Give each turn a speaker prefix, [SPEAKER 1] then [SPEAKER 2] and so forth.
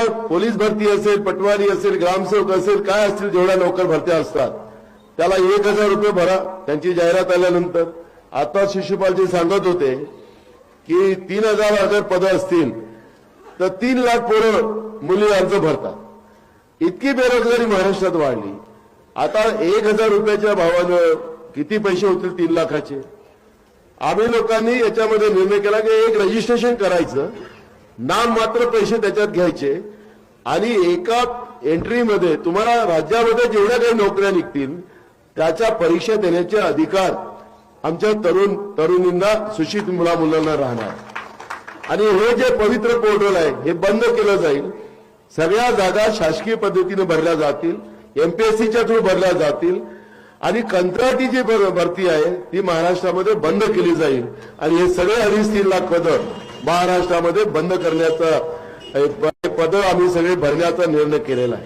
[SPEAKER 1] आता पोलीस भरती असेल, पटवारी असेल, ग्रामसेवक असेल, काय असतील जेवढ्या नोकर भरत्या असतात त्याला 1,000 रुपये भरा त्यांची जाहिरात आल्यानंतर. आता शिशुपालजी सांगत होते की 3,000 अगर पदं असतील तर 3 लाख पोरं मुली अर्ज भरतात. इतकी बेरोजगारी महाराष्ट्रात वाढली. आता 1,000 रुपयाच्या भावानं किती पैसे होतील 3 लाखाचे. आम्ही लोकांनी याच्यामध्ये निर्णय केला की एक रजिस्ट्रेशन करायचं, नाम मात्र पैसे त्याच्यात घ्यायचे आणि एका एंट्रीमध्ये तुम्हाला राज्यामध्ये जेवढ्या काही नोकऱ्या निघतील त्याच्या परीक्षा देण्याचे अधिकार आमच्या तरुणींना, सुशिक्षित मुलांना राहणार. आणि हे जे पवित्र पोर्टल आहे हे बंद केलं जाईल. सगळ्या जागा शासकीय पद्धतीने भरल्या जातील, एमपीएससीच्या थ्रू भरल्या जातील आणि कंत्राटी जी भरती आहे ती महाराष्ट्रामध्ये बंद केली जाईल. आणि हे सगळे 2.5-3 लाख पदं महाराष्ट्रामध्ये बंद करण्याचा पदं आम्ही सगळे भरण्याचा निर्णय केलेला आहे.